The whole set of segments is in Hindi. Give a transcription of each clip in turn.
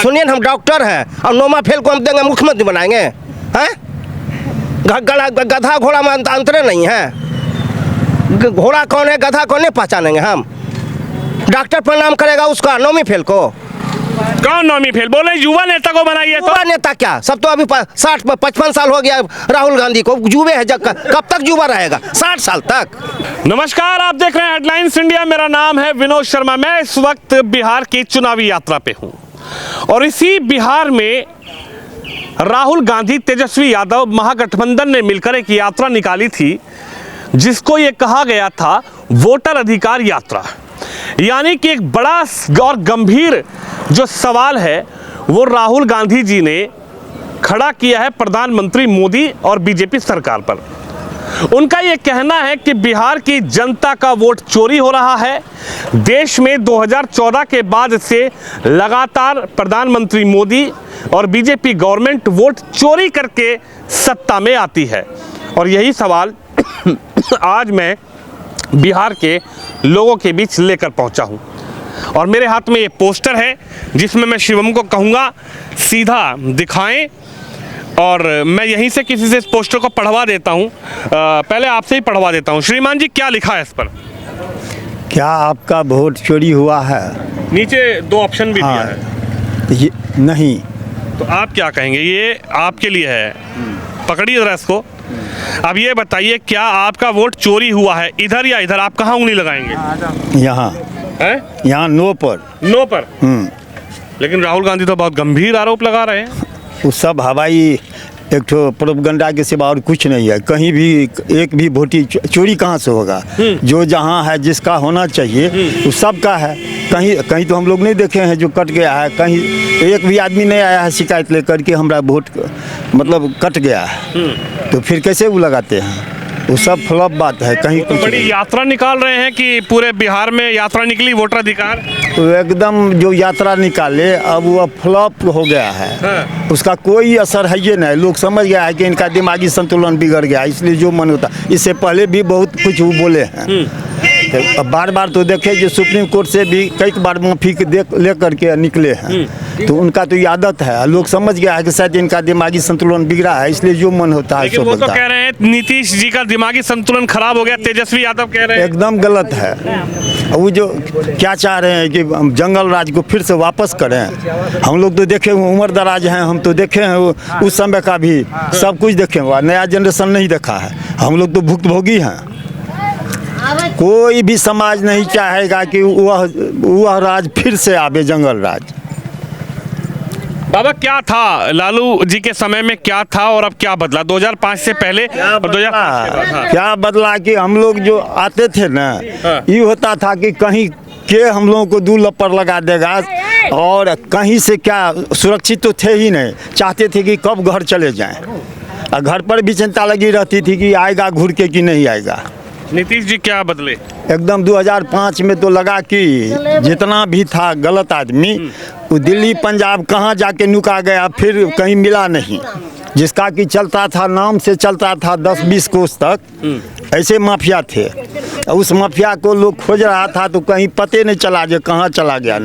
सुनिए हम डॉक्टर हैं और नोमा फेल को हम देंगे मुख्यमंत्री बनाएंगे? हैं? गधा घोड़ा में अंतर नहीं है। घोड़ा कौन है गधा कौन है पहचानेंगे हम? डॉक्टर प्रणाम करेगा उसका नौमी फेल को? कौन नौमी फेल बोले? युवा नेता को बनाइए। तो युवा नेता क्या, सब तो अभी 60-55 साल हो गया राहुल गांधी को, युवे है। कब तक युवा रहेगा? 60 साल तक। नमस्कार, आप देख रहे हैं हेडलाइंस इंडिया। मेरा नाम है विनोद शर्मा। मैं इस वक्त बिहार की चुनावी यात्रा पे हूँ और इसी बिहार में राहुल गांधी तेजस्वी यादव महागठबंधन ने मिलकर एक यात्रा निकाली थी जिसको ये कहा गया था वोटर अधिकार यात्रा। यानी कि एक बड़ा और गंभीर जो सवाल है वो राहुल गांधी जी ने खड़ा किया है प्रधानमंत्री मोदी और बीजेपी सरकार पर। उनका ये कहना है कि बिहार की जनता का वोट चोरी हो रहा है। देश में 2014 के बाद से लगातार प्रधानमंत्री मोदी और बीजेपी गवर्नमेंट वोट चोरी करके सत्ता में आती है। और यही सवाल आज मैं बिहार के लोगों के बीच लेकर पहुंचा हूं। और मेरे हाथ में ये पोस्टर है जिसमें मैं शिवम को कहूँगा सीधा दिखाएं और मैं यहीं से किसी से इस पोस्टर को पढ़वा देता हूं। पहले आपसे ही पढ़वा देता हूं। श्रीमान जी, क्या लिखा है इस पर? क्या आपका वोट चोरी हुआ है? नीचे 2 ऑप्शन भी दिया है। ये नहीं तो आप क्या कहेंगे? ये आपके लिए है, पकड़िए जरा इसको। अब ये बताइए, क्या आपका वोट चोरी हुआ है इधर या इधर? आप कहाँ उंगली लगाएंगे? यहाँ यहाँ नो पर। नो पर। लेकिन राहुल गांधी तो बहुत गंभीर आरोप लगा रहे हैं। वो सब हवाई एक तो प्रोपगंडा के सिवा और कुछ नहीं है। कहीं भी एक भी वोटी चोरी कहाँ से होगा? जो जहाँ है जिसका होना चाहिए वो सबका है। कहीं तो हम लोग नहीं देखे हैं जो कट गया है। कहीं एक भी आदमी नहीं आया है शिकायत लेकर के हमारा वोट मतलब कट गया है। तो फिर कैसे वो लगाते हैं? वो सब फ्लॉप बात है। कहीं तो बड़ी यात्रा निकाल रहे हैं कि पूरे बिहार में यात्रा निकली वोटर अधिकार। तो एकदम जो यात्रा निकाले अब वो फ्लॉप हो गया है। उसका कोई असर है ये नहीं। लोग समझ गया है कि इनका दिमागी संतुलन बिगड़ गया, इसलिए जो मन होता। इससे पहले भी बहुत कुछ वो बोले हैं। तो बार बार तो देखे जो सुप्रीम कोर्ट से भी कई बार माफी ले करके निकले हैं। तो उनका तो ये आदत है। लोग समझ गया है कि शायद इनका दिमागी संतुलन बिगड़ा है, इसलिए जो मन होता है। लेकिन वो तो कह रहे हैं नीतीश जी का दिमागी संतुलन खराब हो गया। तेजस्वी यादव कह रहे हैं एकदम गलत है। वो जो क्या चाह रहे हैं कि जंगल राज को फिर से वापस करें। हम लोग तो देखे हुए उम्र दराज हैं, हम तो देखे हैं उस समय का भी सब कुछ देखे हुआ। नया जनरेशन नहीं देखा है। हम लोग तो भुक्तभोगी हैं। कोई भी समाज नहीं चाहेगा कि वह राज फिर से आवे, जंगल राज। बाबा, क्या था लालू जी के समय में, क्या था और अब क्या बदला 2005 से पहले और 2005 के बाद? क्या बदला कि हम लोग जो आते थे ना, ये होता था कि कहीं के हम लोगों को 2 लपड़ लगा देगा और कहीं से क्या सुरक्षित तो थे ही नहीं। चाहते थे कि कब घर चले जाएं। और घर पर भी चिंता लगी रहती थी कि आएगा घूर के कि नहीं आएगा। नीतीश जी क्या बदले? एकदम 2005 में तो लगा कि जितना भी था गलत आदमी वो दिल्ली पंजाब कहाँ जाके नुका गया, फिर कहीं मिला नहीं। जिसका कि चलता था, नाम से चलता था 10-20 कोस तक, ऐसे माफिया थे। उस माफिया को लोग खोज रहा था तो कहीं पते नहीं चला जो कहाँ चला गया।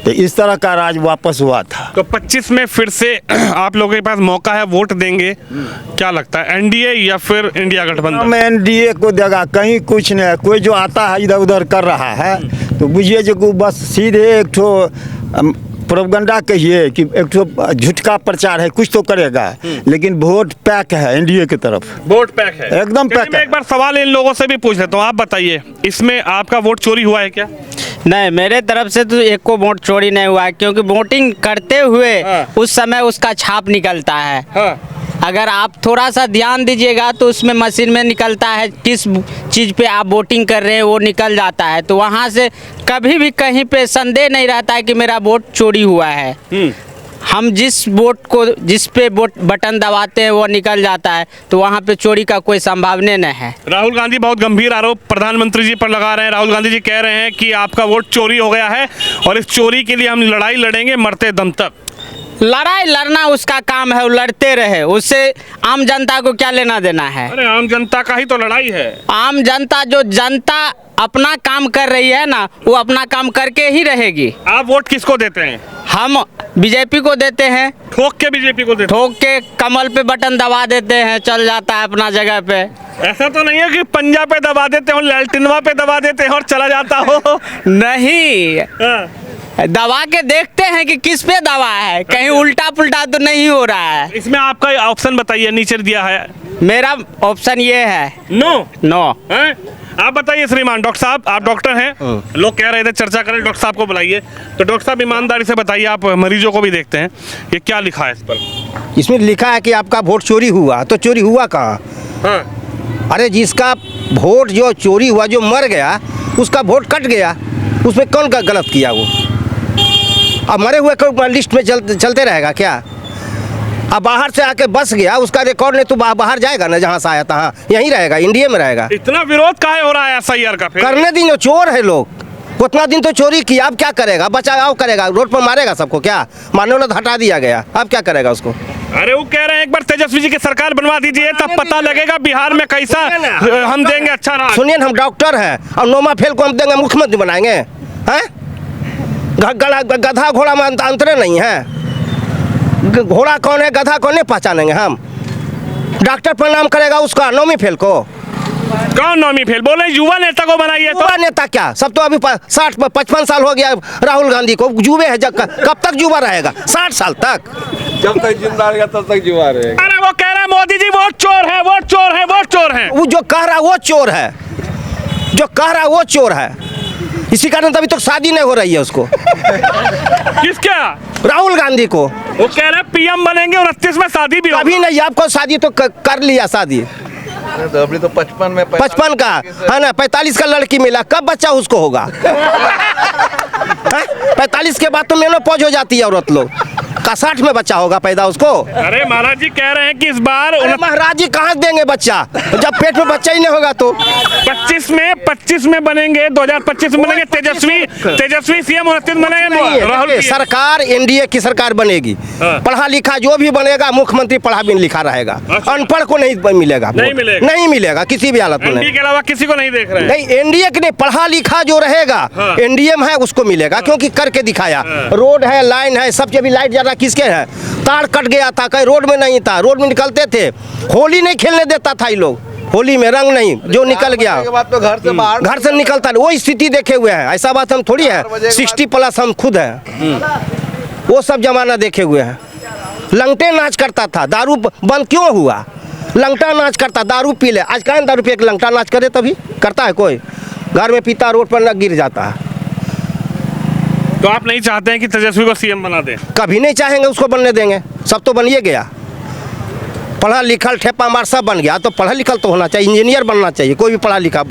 तो इस तरह का राज वापस हुआ था। तो 25 में फिर से आप लोगों के पास मौका है, वोट देंगे। क्या लगता है, एनडीए या फिर इंडिया गठबंधन? हम एनडीए को देगा। कहीं कुछ नहीं है। कोई जो आता है इधर उधर कर रहा है तो बुझिए जो बस सीधे एक ठो प्रोपगंडा कहिए कि एक ठो झूठा प्रचार है, कुछ तो करेगा। लेकिन वोट पैक है एनडीए की तरफ। वोट पैक है, एकदम पैक है। एक बार सवाल इन लोगों से भी पूछ लेता हूँ। आप बताइए, इसमें आपका वोट चोरी हुआ है क्या? नहीं, मेरे तरफ से तो एक को वोट चोरी नहीं हुआ है, क्योंकि वोटिंग करते हुए उस समय उसका छाप निकलता है। अगर आप थोड़ा सा ध्यान दीजिएगा तो उसमें मशीन में निकलता है किस चीज़ पे आप वोटिंग कर रहे हैं, वो निकल जाता है। तो वहाँ से कभी भी कहीं पे संदेह नहीं रहता है कि मेरा वोट चोरी हुआ है। हम जिस पे वोट बटन दबाते हैं वो निकल जाता है। तो वहाँ पे चोरी का कोई संभावना नहीं है। राहुल गांधी बहुत गंभीर आरोप प्रधानमंत्री जी पर लगा रहे हैं। राहुल गांधी जी कह रहे हैं कि आपका वोट चोरी हो गया है और इस चोरी के लिए हम लड़ाई लड़ेंगे मरते दम तक। लड़ाई लड़ना उसका काम है, वो लड़ते रहे। उससे आम जनता को क्या लेना देना है? अरे आम जनता का ही तो लड़ाई है। आम जनता जो जनता अपना काम कर रही है ना, वो अपना काम करके ही रहेगी। आप वोट किसको देते हैं? हम बीजेपी को देते हैं। ठोक के बीजेपी को देते हैं? ठोक के कमल पे बटन दबा देते हैं, चल जाता है अपना जगह पे। ऐसा तो नहीं है कि पंजा पे दबा देते हो, लालटिनवा पे दबा देते हो और चला जाता हो? नहीं, हाँ। दबा के देखते हैं कि किस पे दबा है, कहीं उल्टा पुल्टा तो नहीं हो रहा है। इसमें आपका ऑप्शन बताइए, नीचे दिया है। मेरा ऑप्शन ये है नो। नो। हैं? आप बताइए श्रीमान, डॉक्टर साहब, आप डॉक्टर हैं, लोग कह रहे थे चर्चा करें, डॉक्टर साहब को बुलाइए। तो डॉक्टर साहब ईमानदारी से बताइए, आप मरीजों को भी देखते हैं, ये क्या लिखा है इस पर? इसमें लिखा है कि आपका वोट चोरी हुआ, तो चोरी हुआ कहाँ? हाँ। अरे जिसका वोट जो चोरी हुआ, जो मर गया, उसका वोट कट गया, उसमें कौन का गलत किया वो? अब मरे हुए को लिस्ट में चलते रहेगा क्या? अब बाहर से आके बस गया, उसका रिकॉर्ड नहीं तो बाहर जाएगा ना, जहाँ से आया था यहीं रहेगा, इंडिया में रहेगा। इतना विरोध काहे हो रहा है SIR का? फिर करने दिन, चोर है लोग, उतना दिन तो चोरी किया, अब क्या करेगा? बचाव करेगा, रोड पर मारेगा सबको क्या? मारने वाला हटा दिया गया, अब क्या करेगा उसको? अरे वो कह रहे हैं एक बार तेजस्वी जी की सरकार बनवा दीजिए, तब पता लगेगा बिहार में कैसा हम देंगे अच्छा राज। सुनिए, हम डॉक्टर हैं और नोमा फेल को हम देंगे मुख्यमंत्री बनाएंगे? हैं? गधा घोड़ा में अंतर नहीं है। घोड़ा कौन है, गधा कौन है, पहचानेंगे हम? डॉक्टर प्रणाम करेगा उसका, नौमी फेल को? कौन नौमी फेल? बोले युवा नेता को बनाइए। तो युवा नेता क्या, सब तो अभी 60-55 साल हो गया राहुल गांधी को, जुबे है। कब तक जुबा रहेगा? 60 साल तक, जब तक जिंदा रहेगा तब तक जुआ रहेगा। अरे वो कह रहा है मोदी जी वोट चोर है, वोट चोर है, वोट चोर है। वो जो कह रहा वो चोर है, जो कह रहा वो चोर है। इसी कारण अभी तक शादी नहीं हो रही है उसको। किसका? राहुल गांधी को। वो कह रहे PM बनेंगे 29 में शादी भी अभी नहीं, आपको शादी तो कर लिया शादी, तो अभी तो 55 का है ना, 45 का लड़की मिला, कब बच्चा उसको होगा? 45 के बाद तो मेनोपॉज हो जाती है औरत लोग का, 60 में बच्चा होगा पैदा उसको? अरे महाराज जी कह रहे हैं कि इस बार महाराज जी कहाँ देंगे बच्चा, जब पेट में बच्चा ही नहीं होगा तो? 25 में बनेंगे, 2025 में बनेंगे तेजस्वी CM, 29 बनेंगे राहुल। सरकार NDA की सरकार बनेगी। हाँ। पढ़ा लिखा जो भी बनेगा, मुख्यमंत्री पढ़ा भी लिखा रहेगा, अनपढ़ को नहीं मिलेगा, नहीं मिलेगा किसी भी हालत में। NDA के अलावा किसी को नहीं देख रहे हैं? नहीं, NDA के नहीं, पढ़ा लिखा जो रहेगा हाँ। NDA में है उसको मिलेगा, क्योंकि करके दिखाया। रोड है, लाइन है, सब जब लाइट ज्यादा किसके है? तार कट गया था, कहीं रोड में नहीं था, रोड में निकलते थे, होली नहीं खेलने देता था ये लोग, होली में रंग नहीं, जो निकल गया के बाद तो घर से निकलता नहीं, वो स्थिति देखे हुए हैं। ऐसा बात हम थोड़ी है, 60+ हम खुद हैं, वो सब जमाना देखे हुए हैं। लंगटे नाच करता था, दारू बंद क्यों हुआ? लंगटा नाच करता, दारू पी ले, आज कहाँ दारू पी के लंगटा नाच करे? तभी करता है कोई? घर में पीता, रोड पर न गिर जाता है। तो आप नहीं चाहते हैं कि तेजस्वी को CM बना दें? कभी नहीं चाहेंगे उसको बनने देंगे, सब तो बनिए गया, पढ़ा लिखल ठेपा मार सब बन गया। तो पढ़ा लिखल तो होना चाहिए, इंजीनियर बनना चाहिए, कोई भी पढ़ा लिखा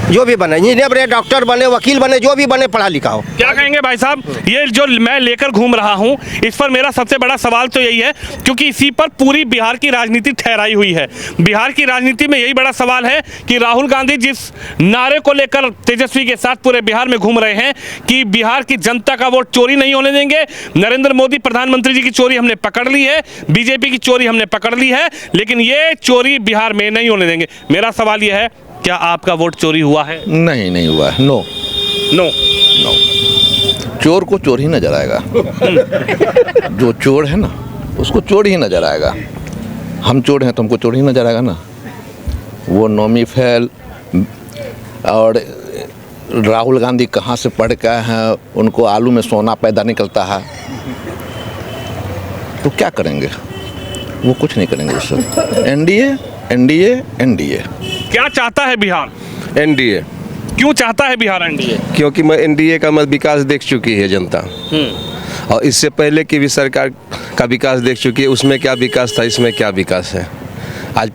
जो भी बने, इंजीनियर बने, डॉक्टर बने, वकील बने, जो भी बने पढ़ा लिखा हो। क्या कहेंगे भाई साहब, ये जो मैं लेकर घूम रहा हूँ, इस पर मेरा सबसे बड़ा सवाल तो यही है, क्योंकि इसी पर पूरी बिहार की राजनीति ठहराई हुई है। बिहार की राजनीति में यही बड़ा सवाल है कि राहुल गांधी जिस नारे को लेकर तेजस्वी के साथ पूरे बिहार में घूम रहे हैं कि बिहार की जनता का वोट चोरी नहीं होने देंगे, नरेंद्र मोदी प्रधानमंत्री जी की चोरी हमने पकड़ ली है, बीजेपी की चोरी हमने पकड़ ली है, लेकिन ये चोरी बिहार में नहीं होने देंगे। मेरा सवाल यह है, क्या आपका वोट चोरी हुआ है? नहीं हुआ है। नो, चोर को चोर ही नजर आएगा। जो चोर है ना उसको चोर ही नजर आएगा। हम चोर हैं तो हमको चोर ही नजर आएगा ना। वो नौमी फेल और राहुल गांधी कहाँ से पढ़ के आए हैं, उनको आलू में सोना पैदा निकलता है, तो क्या करेंगे? वो कुछ नहीं करेंगे उससे। एनडीए क्या चाहता है बिहार? एनडीए क्यों चाहता है बिहार एनडीए? क्योंकि मैं एनडीए का विकास देख चुकी है जनता, और इससे पहले की भी सरकार का विकास देख चुकी है। उसमें क्या विकास था, इसमें क्या विकास है। आज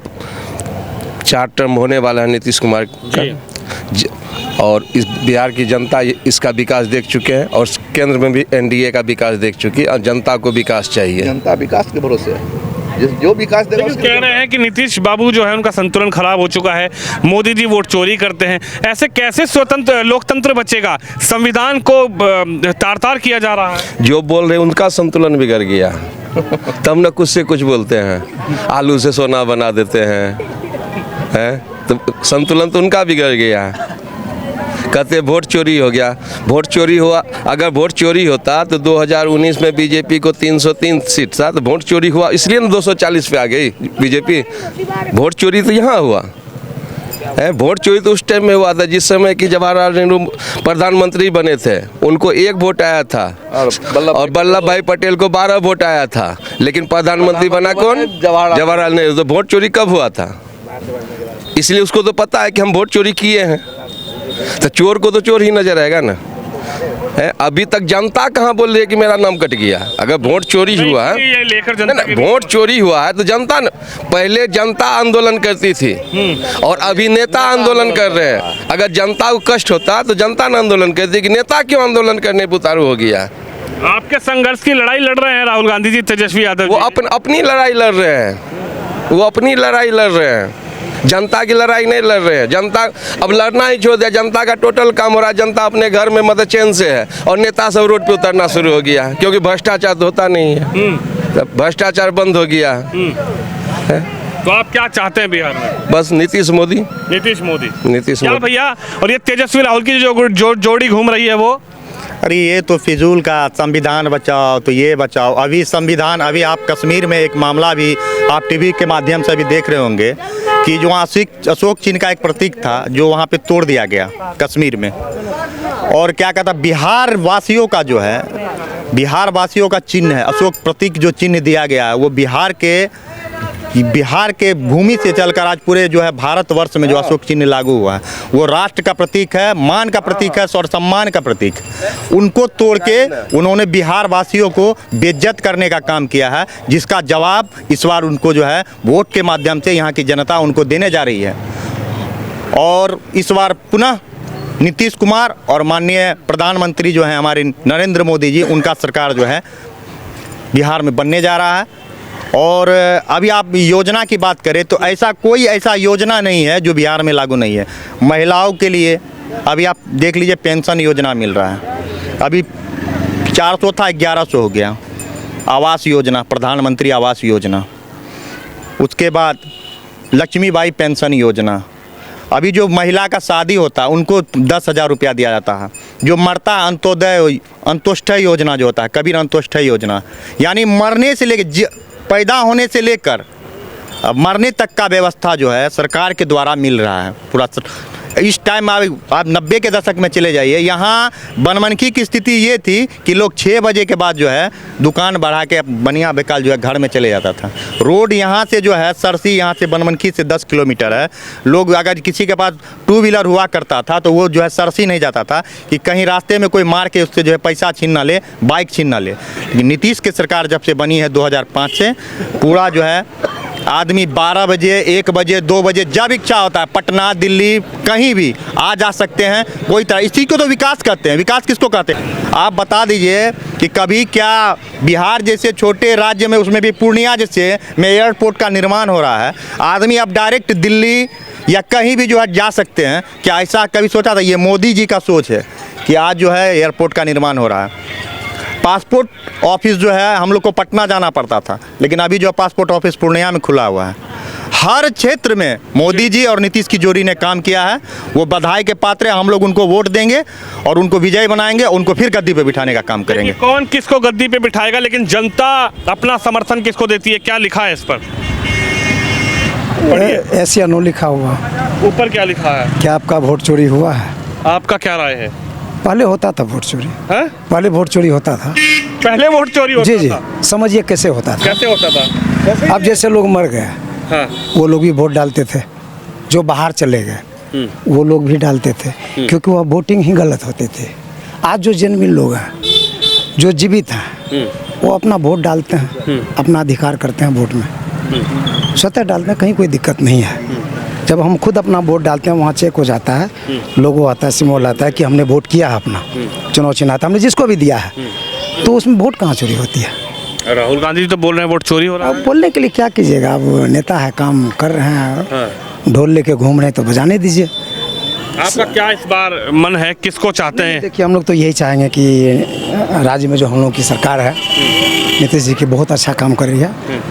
4 टर्म होने वाला है नीतीश कुमार का, और इस बिहार की जनता इसका विकास देख चुके हैं, और केंद्र में भी एनडीए का विकास देख चुकी है, और जनता को विकास चाहिए। जनता विकास के भरोसे है, जो विकास देगा। कह रहे हैं कि नीतीश बाबू जो है उनका संतुलन खराब हो चुका है, मोदी जी वोट चोरी करते हैं, ऐसे कैसे स्वतंत्र लोकतंत्र बचेगा? संविधान को तार-तार किया जा रहा है। जो बोल रहे हैं उनका संतुलन बिगड़ गया, तब न कुछ से कुछ बोलते हैं, आलू से सोना बना देते हैं, तो संतुलन तो उनका बिगड़ गया है। कहते वोट चोरी हो गया। वोट चोरी हुआ, अगर वोट चोरी होता तो 2019 में बीजेपी को 303 सीट था, तो वोट चोरी हुआ इसलिए ना 240 पे आ गई बीजेपी। वोट चोरी तो यहाँ हुआ है। वोट चोरी तो उस टाइम में हुआ था जिस समय कि जवाहरलाल नेहरू प्रधानमंत्री बने थे, उनको 1 वोट आया था और वल्लभ भाई पटेल को 12 वोट आया था, लेकिन प्रधानमंत्री बना कौन? जवाहरलाल नेहरू। तो वोट चोरी कब हुआ था? इसलिए उसको तो पता है कि हम वोट चोरी किए हैं, तो चोर को तो चोर ही नजर आएगा ना। है अभी तक जनता कहाँ बोल रही है कि मेरा नाम कट गया? अगर वोट चोरी हुआ है, ये लेकर जनता ना वोट चोरी हुआ है तो जनता पहले जनता आंदोलन करती थी और अभी नेता आंदोलन कर रहे हैं। अगर जनता को कष्ट होता तो जनता ने आंदोलन करती कि नेता क्यों आंदोलन करने पर उतारू हो गया। आपके संघर्ष की लड़ाई लड़ रहे हैं राहुल गांधी जी, तेजस्वी यादव वो जी। अपनी लड़ाई लड़ रहे हैं, वो अपनी लड़ाई लड़ रहे हैं, जनता की लड़ाई नहीं लड़ रहे हैं। जनता अब लड़ना ही छोड़ दिया, जनता का टोटल काम हो रहा है। जनता अपने घर में मतलब चैन से है और नेता सब रोड पे उतरना शुरू हो गया, क्योंकि भ्रष्टाचार तो होता नहीं है, भ्रष्टाचार बंद हो गया है। तो आप क्या चाहते हैं बिहार में? बस नीतीश मोदी। नीतीश मोदी नीतीश क्या मोदी भैया? और ये तेजस्वी राहुल की जो जोड़ी घूम रही है वो अरे ये तो फिजूल का, संविधान बचाओ तो ये बचाओ। अभी संविधान, अभी आप कश्मीर में एक मामला भी आप टीवी के माध्यम से भी देख रहे होंगे कि जो वहाँ अशोक चिन्ह का एक प्रतीक था जो वहाँ पे तोड़ दिया गया कश्मीर में। और क्या कहता, बिहार वासियों का जो है, बिहार वासियों का चिन्ह है, अशोक प्रतीक जो चिन्ह दिया गया है वो बिहार के भूमि से चलकर आज पूरे जो है भारतवर्ष में जो अशोक चिन्ह लागू हुआ है वो राष्ट्र का प्रतीक है, मान का प्रतीक है और सम्मान का प्रतीक। उनको तोड़ के उन्होंने बिहार वासियों को बेइज्जत करने का काम किया है, जिसका जवाब इस बार उनको जो है वोट के माध्यम से यहाँ की जनता उनको देने जा रही है। और इस बार पुनः नीतीश कुमार और माननीय प्रधानमंत्री जो हैं हमारे नरेंद्र मोदी जी, उनका सरकार जो है बिहार में बनने जा रहा है। और अभी आप योजना की बात करें तो ऐसा योजना नहीं है जो बिहार में लागू नहीं है। महिलाओं के लिए अभी आप देख लीजिए पेंशन योजना मिल रहा है, अभी 400 था 1100 हो गया। आवास योजना, प्रधानमंत्री आवास योजना, उसके बाद लक्ष्मीबाई पेंशन योजना। अभी जो महिला का शादी होता उनको 10,000 रुपया दिया जाता है। जो मरता अंत्योदय योजना जो होता है, कबीर अंत्योदय योजना, यानी मरने से लेकर पैदा होने से लेकर मरने तक का व्यवस्था जो है सरकार के द्वारा मिल रहा है पूरा। इस टाइम आप 90 के दशक में चले जाइए, यहाँ बनमनखी की स्थिति ये थी कि लोग 6 बजे के बाद जो है दुकान बढ़ा के बनिया बेकाल जो है घर में चले जाता था। रोड यहाँ से जो है सरसी, यहाँ से बनमनखी से 10 किलोमीटर है। लोग अगर किसी के पास 2 व्हीलर हुआ करता था तो वो जो है सरसी नहीं जाता था कि कहीं रास्ते में कोई मार के उससे जो है पैसा छीन ना ले, बाइक छीन ना ले। लेकिन नीतीश की सरकार जब से बनी है 2005 से, पूरा जो है आदमी 12 बजे, 1 बजे, 2 बजे जब इच्छा होता है पटना, दिल्ली, कहीं भी आ जा सकते हैं। कोई तरह, इसी को तो विकास कहते हैं। विकास किसको कहते हैं आप बता दीजिए कि कभी क्या बिहार जैसे छोटे राज्य में, उसमें भी पूर्णिया जैसे में एयरपोर्ट का निर्माण हो रहा है, आदमी अब डायरेक्ट दिल्ली या कहीं भी जो है जा सकते हैं। क्या ऐसा कभी सोचा था? ये मोदी जी का सोच है कि आज जो है एयरपोर्ट का निर्माण हो रहा है। पासपोर्ट ऑफिस जो है हम लोग को पटना जाना पड़ता था, लेकिन अभी जो पासपोर्ट ऑफिस पूर्णिया में खुला हुआ है। हर क्षेत्र में मोदी जी और नीतीश की जोड़ी ने काम किया है। वो बधाई के पात्र हैं। हम लोग उनको वोट देंगे और उनको विजयी बनाएंगे, उनको फिर गद्दी पे बिठाने का काम करेंगे। कौन किसको गद्दी पे बिठाएगा, लेकिन जनता अपना समर्थन किसको देती है? क्या लिखा है इस पर? ऐसे अनो लिखा हुआ। ऊपर क्या लिखा है? क्या आपका वोट चोरी हुआ है? आपका क्या राय है? पहले होता था वोट चोरी। है? पहले वोट चोरी होता था। पहले वोट चोरी होता जी था? समझिए कैसे होता था। कैसे होता था? अब जैसे लोग मर गए, हाँ। वो लोग भी वोट डालते थे। जो बाहर चले गए वो लोग भी डालते थे, क्योंकि वह वोटिंग ही गलत होते थे। आज जो जेन्युइन लोग हैं, जो जीवित हैं, वो अपना वोट डालते हैं, अपना अधिकार करते हैं वोट में, स्वतः डालते हैं, कहीं कोई दिक्कत नहीं है। जब हम खुद अपना वोट डालते हैं वहाँ चेक हो जाता है, लोगो आता है, सिमोल आता है कि हमने वोट किया है, अपना चुनाव चिन्ह आता है, हमने जिसको भी दिया है, तो उसमें वोट कहाँ चोरी होती है? राहुल गांधी जी तो बोल रहे हैं वोट चोरी हो रहा है। अब बोलने के लिए क्या कीजिएगा, अब नेता है, काम कर रहे हैं, ढोल लेके घूम रहे हैं तो बजाने दीजिए। आपका क्या इस बार मन है, किसको चाहते हैं? देखिए, हम लोग तो यही चाहेंगे कि राज्य में जो हम लोग की सरकार है, नीतीश जी की बहुत अच्छा काम कर रही है,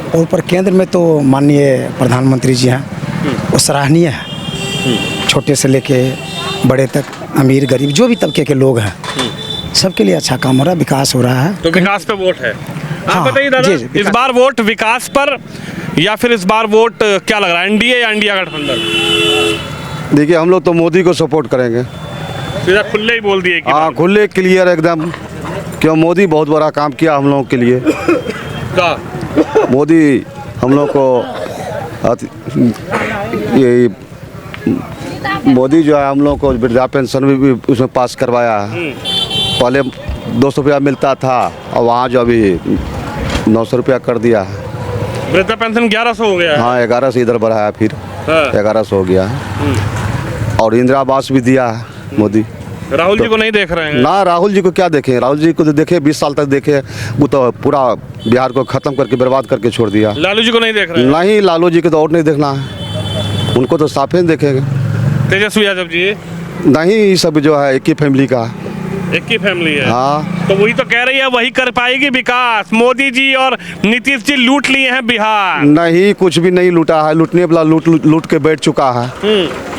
और ऊपर केंद्र में तो माननीय प्रधानमंत्री जी हैं, वो सराहनीय है। छोटे से लेके बड़े तक अमीर गरीब जो भी तबके के लोग हैं सबके लिए अच्छा काम हो रहा है, विकास हो रहा है। तो विकास पे वोट है। हाँ, आप बताइए दादा, जी, जी, इस विकास। बार वोट विकास पर या फिर इस बार वोट क्या लग रहा है, एनडीए या इंडिया गठबंधन? देखिए हम लोग तो मोदी को सपोर्ट करेंगे। सीधा खुले ही बोल दिए कि हाँ, खुले क्लियर एकदम, क्यों मोदी बहुत बड़ा काम किया हम लोगों के लिए। क्या? मोदी हम लोग को ये मोदी जो है हम लोग को वृद्धा पेंशन भी उसमें पास करवाया है। पहले 200 रुपया मिलता था और वहाँ जो अभी 900 रुपया कर दिया है। वृद्धा पेंशन 1100 हो गया है। हाँ, 1100 इधर बढ़ाया, फिर हाँ। 1100 हो गया है। और इंदिरा आवास भी दिया है मोदी। राहुल जी को नहीं देख रहे हैं? ना, राहुल जी को क्या देखें, राहुल जी को तो देखे 20 साल तक देखे, वो तो पूरा बिहार को ख़त्म करके बर्बाद करके छोड़ दिया। लालू जी को नहीं देख रहे हैं? नहीं, लालू जी को तो और नहीं देखना है, उनको तो साफे देखेंगे। तेजस्वी यादव जी? नहीं, ये सब जो है एक ही फैमिली का। एक ही फैमिली है। हाँ, तो वही तो कह रही है, वही कर पाएगी विकास। मोदी जी और नीतीश जी लूट लिए हैं बिहार। नहीं, कुछ भी नहीं लूटा है, लूटने वाला लूट के बैठ चुका है।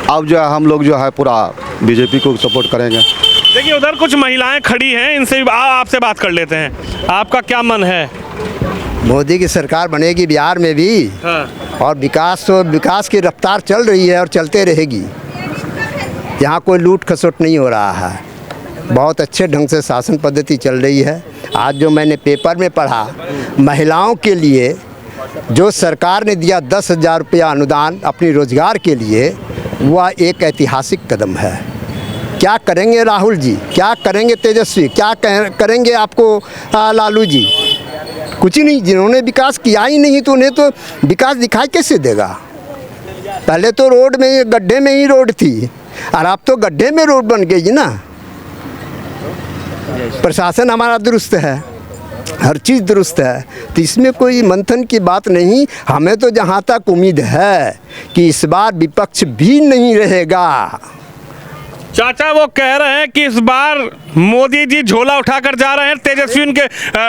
अब जो है हम लोग जो है पूरा बीजेपी को सपोर्ट करेंगे। देखिए उधर कुछ महिलाएं खड़ी हैं, इनसे भी आपसे बात कर लेते हैं। आपका क्या मन है? मोदी की सरकार बनेगी बिहार में भी। हाँ। और विकास की रफ्तार चल रही है और चलते रहेगी। यहाँ कोई लूट खसोट नहीं हो रहा है, बहुत अच्छे ढंग से शासन पद्धति चल रही है। आज जो मैंने पेपर में पढ़ा, महिलाओं के लिए जो सरकार ने दिया 10,000 रुपया अनुदान अपनी रोजगार के लिए, वह एक ऐतिहासिक कदम है। क्या करेंगे राहुल जी, क्या करेंगे तेजस्वी, क्या करेंगे आपको लालू जी? कुछ ही नहीं। जिन्होंने विकास किया ही नहीं तो उन्हें तो विकास दिखाई कैसे देगा? पहले तो रोड में गड्ढे में ही रोड थी और अब तो गड्ढे में रोड बन गई ना। प्रशासन हमारा दुरुस्त है, हर चीज़ दुरुस्त है, तो इसमें कोई मंथन की बात नहीं। हमें तो जहाँ तक उम्मीद है कि इस बार विपक्ष भी नहीं रहेगा। चाचा वो कह रहे हैं कि इस बार मोदी जी झोला उठाकर जा रहे हैं, तेजस्वी उनके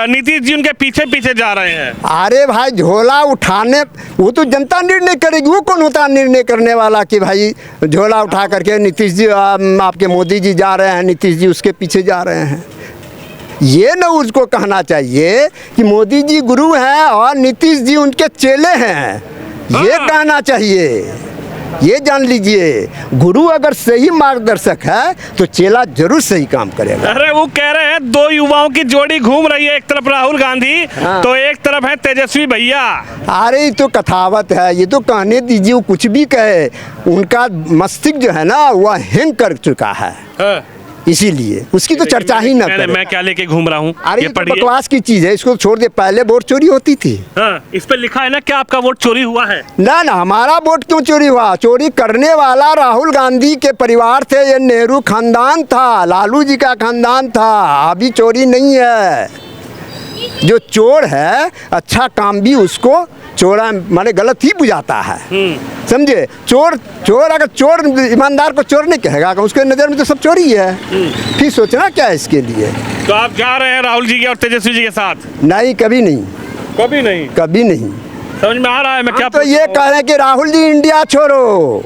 नीतीश जी उनके पीछे पीछे जा रहे हैं। अरे भाई, झोला उठाने वो तो जनता निर्णय करेगी। वो कौन होता है निर्णय करने वाला कि भाई झोला उठा करके नीतीश जी आपके मोदी जी जा रहे हैं, नीतीश जी उसके पीछे जा रहे हैं? ये न उसको कहना चाहिए कि मोदी जी गुरु हैं और नीतीश जी उनके चेले हैं, ये कहना चाहिए। ये जान लीजिए, गुरु अगर सही मार्गदर्शक है तो चेला जरूर सही काम करेगा। अरे वो कह रहे हैं दो युवाओं की जोड़ी घूम रही है, एक तरफ राहुल गांधी तो एक तरफ है तेजस्वी भैया। अरे ये तो कथावत है, ये तो कहने दीजिए, वो कुछ भी कहे, उनका मस्तिष्क जो है ना वह हैंग कर चुका है। इसीलिए उसकी तो चर्चा ही ना करें। मैं क्या लेके घूम रहा हूँ? अरे ये तो बकवास की चीज है, इसको छोड़ दे। पहले वोट चोरी होती थी। हाँ, इस पे लिखा है ना कि आपका वोट चोरी हुआ है। ना ना, हमारा वोट क्यों चोरी हुआ? चोरी करने वाला राहुल गांधी के परिवार थे, ये नेहरू खानदान था, लालू जी का खानदान था। अभी चोरी नहीं है। जो चोर है अच्छा काम भी उसको चोरा माने गलत ही बुझाता है, समझे? चोर अगर चोर ईमानदार को चोर नहीं कहेगा, उसके नज़र में तो सब चोरी है। फिर सोचना क्या है इसके लिए? तो आप जा रहे हैं राहुल जी के और तेजस्वी जी के साथ? नहीं, कभी नहीं, कभी नहीं, कभी नहीं। समझ में आ रहा है मैं क्या तो ये कह रहे हैं कि राहुल जी इंडिया छोड़ो,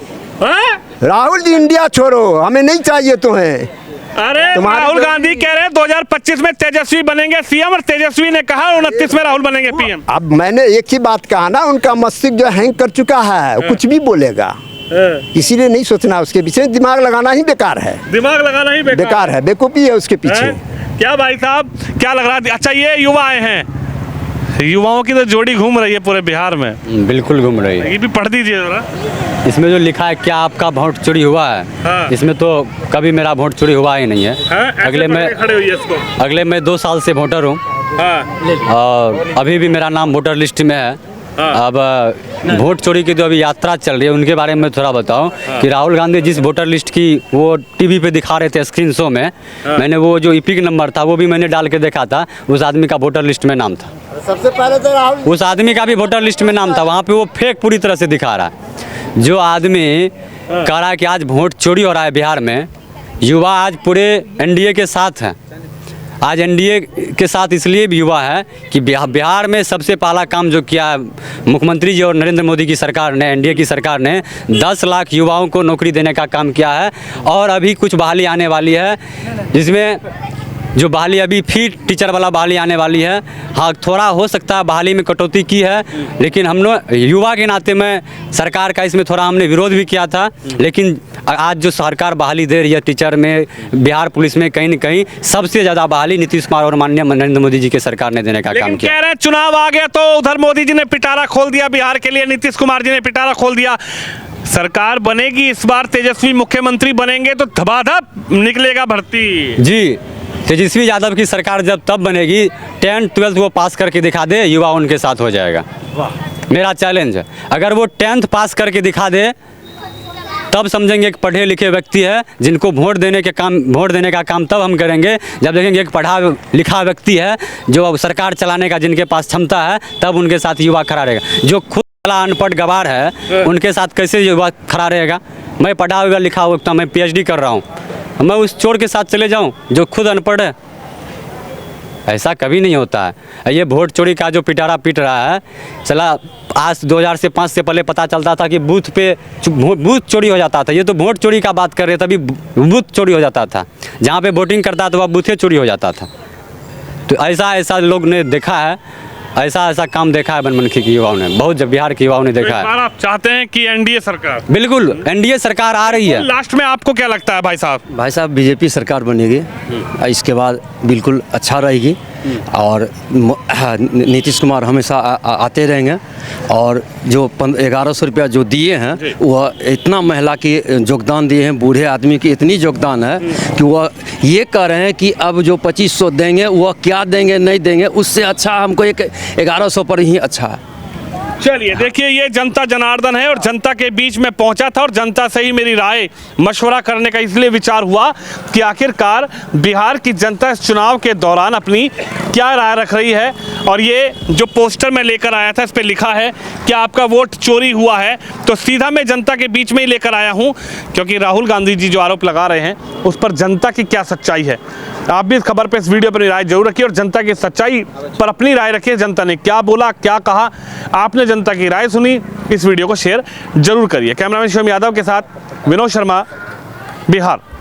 राहुल जी इंडिया छोड़ो, हमें नहीं चाहिए तुम्हें। अरे राहुल गांधी कह रहे हैं 2025 में तेजस्वी बनेंगे सीएम, और तेजस्वी ने कहा 29 में राहुल बनेंगे पीएम। अब मैंने एक ही बात कहा ना, उनका मस्तिष्क जो हैंग कर चुका है, कुछ भी बोलेगा। इसीलिए नहीं सोचना उसके पीछे, दिमाग लगाना ही बेकार है। दिमाग लगाना ही बेकार है, बेवकूफ़ी है उसके पीछे। क्या भाई साहब क्या लग रहा है? अच्छा, ये युवा आए हैं, युवाओं की तो जोड़ी घूम रही है पूरे बिहार में। बिल्कुल घूम रही है। ये भी पढ़ दीजिए जरा। इसमें जो लिखा है क्या आपका वोट चोरी हुआ है, हाँ। इसमें तो कभी मेरा वोट चोरी हुआ ही नहीं है। हाँ, अगले मैं 2 साल से वोटर हूँ। हाँ। और अभी भी मेरा नाम वोटर लिस्ट में है। हाँ। अब वोट चोरी की जो अभी यात्रा चल रही है उनके बारे में थोड़ा बताओ। कि राहुल गांधी जिस वोटर लिस्ट की वो टीवी पे दिखा रहे थे स्क्रीन शो में, मैंने वो जो इपिक नंबर था वो भी मैंने डाल के देखा था, उस आदमी का वोटर लिस्ट में नाम था। सबसे पहले तो राहुल, उस आदमी का भी वोटर लिस्ट में नाम था, वहाँ पे वो फेक पूरी तरह से दिखा रहा है। जो आदमी कह रहा है कि आज वोट चोरी हो रहा है बिहार में, युवा आज पूरे एनडीए के साथ हैं। आज एनडीए के साथ इसलिए भी हुआ है कि बिहार में सबसे पहला काम जो किया है मुख्यमंत्री जी और नरेंद्र मोदी की सरकार ने, एनडीए की सरकार ने 10 लाख युवाओं को नौकरी देने का काम किया है। और अभी कुछ बहाली आने वाली है, जिसमें जो बहाली अभी फिर टीचर वाला बहाली आने वाली है। हाँ, थोड़ा हो सकता है बहाली में कटौती की है, लेकिन हम लोग युवा के नाते में सरकार का इसमें थोड़ा हमने विरोध भी किया था। लेकिन आज जो सरकार बहाली दे रही है टीचर में, बिहार पुलिस में, कहीं न कहीं सबसे ज़्यादा बहाली नीतीश कुमार और माननीय नरेंद्र मोदी जी की सरकार ने देने का काम किया। कह रहे हैं चुनाव आ गया तो उधर मोदी जी ने पिटारा खोल दिया बिहार के लिए, नीतीश कुमार जी ने पिटारा खोल दिया। सरकार बनेगी इस बार, तेजस्वी मुख्यमंत्री बनेंगे तो धबाधब निकलेगा भर्ती। जी, तेजस्वी यादव की सरकार जब तब बनेगी 10th 12th वो पास करके दिखा दे, युवा उनके साथ हो जाएगा। मेरा चैलेंज है, अगर वो 10th पास करके दिखा दे तब समझेंगे एक पढ़े लिखे व्यक्ति है, जिनको वोट देने का काम तब हम करेंगे जब देखेंगे एक पढ़ा लिखा व्यक्ति है जो सरकार चलाने का जिनके पास क्षमता है, तब उनके साथ युवा खड़ा रहेगा। जो खुद अनपढ़ गवार है उनके साथ कैसे युवा खड़ा रहेगा? मैं पढ़ा हुआ लिखा हुआ, मैं PhD कर रहा हूँ, मैं उस चोर के साथ चले जाऊं जो खुद अनपढ़ है? ऐसा कभी नहीं होता है। ये वोट चोरी का जो पिटारा पीट रहा है, चला आज 2005 से पहले पता चलता था कि बूथ चोरी हो जाता था। ये तो वोट चोरी का बात कर रहे थे, अभी बूथ चोरी हो जाता था। जहाँ पे वोटिंग करता था वह बूथे चोरी हो जाता था। तो ऐसा लोग ने देखा है, ऐसा काम देखा है बनमनखी की युवाओं ने, बहुत बिहार के युवाओं ने देखा है। आप चाहते हैं कि एनडीए सरकार? बिल्कुल, एनडीए सरकार आ रही है। लास्ट में आपको क्या लगता है भाई साहब? भाई साहब, बीजेपी सरकार बनेगी, इसके बाद बिल्कुल अच्छा रहेगी और नीतीश कुमार हमेशा आते रहेंगे। और जो 1100 रुपया जो दिए हैं वह इतना महिला की योगदान दिए हैं, बूढ़े आदमी की इतनी योगदान है कि वह ये कह रहे हैं कि अब जो 2500 देंगे वह क्या देंगे नहीं देंगे, उससे अच्छा हमको एक 1100 पर ही अच्छा है। चलिए देखिए, ये जनता जनार्दन है और जनता के बीच में पहुंचा था और जनता से ही मेरी राय मशवरा करने का इसलिए विचार हुआ कि आखिरकार बिहार की जनता इस चुनाव के दौरान अपनी क्या राय रख रही है। और ये जो पोस्टर मैं लेकर आया था, इस पे लिखा है कि आपका वोट चोरी हुआ है, तो सीधा मैं जनता के बीच में ही लेकर आया हूं, क्योंकि राहुल गांधी जी जो आरोप लगा रहे हैं उस पर जनता की क्या सच्चाई है। आप भी इस खबर पे, इस वीडियो पर राय जरूर रखिए और जनता की सच्चाई पर अपनी राय रखिए। जनता ने क्या बोला, क्या कहा, आपने जनता की राय सुनी, इस वीडियो को शेयर जरूर करिए। कैमरामैन शिवम यादव के साथ विनोद शर्मा, बिहार।